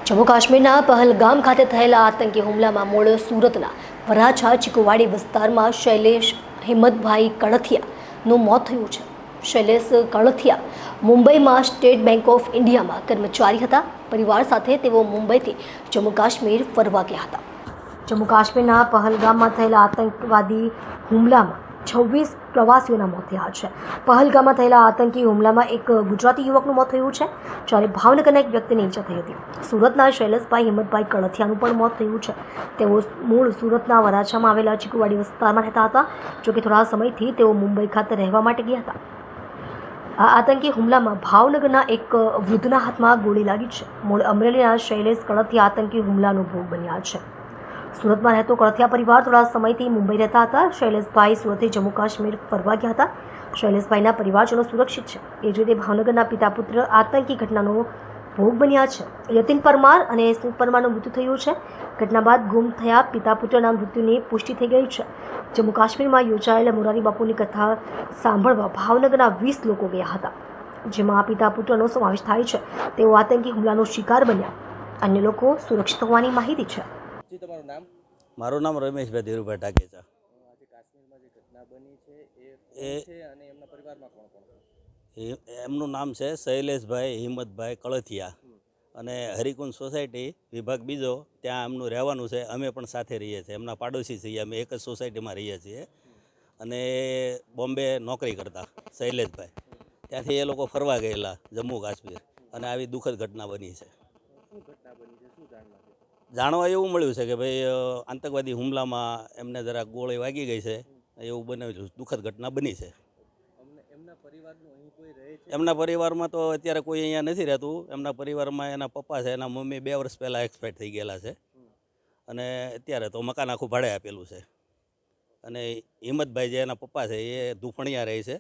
જમ્મુ કાશ્મીરના પહલગામ ખાતે થયેલા આતંકી હુમલામાં મૂળ સુરતના વરાછા ચીકુવાડી વિસ્તારમાં શૈલેષ હિંમતભાઈ કળથિયાનું મોત થયું છે। શૈલેષ કળથિયા મુંબઈમાં સ્ટેટ બેંક ઓફ ઇન્ડિયામાં કર્મચારી હતા। પરિવાર સાથે તેઓ મુંબઈથી જમ્મુ કાશ્મીર ફરવા ગયા હતા। જમ્મુ કાશ્મીરના પહલગામમાં થયેલા આતંકવાદી હુમલામાં 26 પ્રવાસીઓના મોત થયા છે। પહલગામમાં થયેલા આતંકી હુમલામાં એક ગુજરાતી યુવકનું મોત થયું છે, જ્યારે ભાવનગરના એક વ્યક્તિને ઈજા થઈ હતી। સુરતના શૈલેષભાઈ હિંમતભાઈ કળથિયાનું પણ મોત થયું છે। તેઓ મૂળ સુરતના વરાછામાં આવેલા ચીકુવાડી વિસ્તારમાં રહેતા હતા, જોકે થોડા સમયથી તેઓ મુંબઈ ખાતે રહેવા માટે ગયા હતા। આ આતંકી હુમલામાં ભાવનગરના એક વૃદ્ધના હાથમાં ગોળી લાગી છે। મૂળ અમરેલીના શૈલેષ કળથિયા આતંકી હુમલાનો ભોગ બન્યા છે। સુરતમાં રહેતો કળથિયા પરિવાર થોડા સમયથી મુંબઈ રહેતા હતા। શૈલેષભાઈ સુરતથી જમ્મુ કાશ્મીર ફરવા ગયા હતા। શૈલેષભાઈના પરિવારજનો સુરક્ષિત છે। એ જ રીતે ભાવનગરના પિતા પુત્ર આતંકી ઘટનાનો ભોગ બન્યા છે। યતિન પરમાર અને સ્મિત પરમારનું મૃત્યુ થયું છે। ઘટના બાદ ગુમ થયા પિતા પુત્રના મૃત્યુની પુષ્ટિ થઈ ગઈ છે। જમ્મુ કાશ્મીરમાં યોજાયેલા મોરારી બાપુની કથા સાંભળવા ભાવનગરના 20 લોકો ગયા હતા, જેમાં પિતા પુત્રનો સમાવેશ થાય છે। તેઓ આતંકી હુમલાનો શિકાર બન્યા। અન્ય લોકો સુરક્ષિત હોવાની માહિતી છે। મારું નામ રમેશભાઈ ધીરુભાઈ ટાકેચા। આજે કાશ્મીરમાં જે ઘટના બની છે એ કોણ છે અને એમના પરિવારમાં કોણ કોણ છે? એમનું નામ છે શૈલેષભાઈ હિંમતભાઈ કળથિયા અને હરિકુંજ સોસાયટી વિભાગ બીજો, ત્યાં એમનું રહેવાનું છે। અમે પણ સાથે રહીએ છીએ, એમના પાડોશી છીએ। અમે એક જ સોસાયટીમાં રહીએ છીએ અને બોમ્બે નોકરી કરતા શૈલેષભાઈ। ત્યાંથી એ લોકો ફરવા ગયેલા જમ્મુ કાશ્મીર અને આવી દુઃખદ ઘટના બની છે। શું ઘટના બની છે, શું જાણવા એવું મળ્યું છે કે ભાઈ આતંકવાદી હુમલામાં એમને જરા ગોળી વાગી ગઈ છે, એવું બનેલું દુઃખદ ઘટના બની છે। એમના પરિવારનું અહીં કોઈ રહે છે? એમના પરિવારમાં તો અત્યારે કોઈ અહીંયા નથી રહેતું। એમના પરિવારમાં એના પપ્પા છે, એના મમ્મી 2 વર્ષ પહેલાં એક્સપાયર થઈ ગયેલા છે અને અત્યારે તો મકાન આખું ભાડે આપેલું છે। અને હિંમતભાઈ જે એના પપ્પા છે એ ધુફણિયા રહે છે,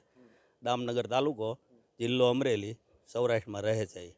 દામનગર તાલુકો, જિલ્લો અમરેલી, સૌરાષ્ટ્રમાં રહે છે।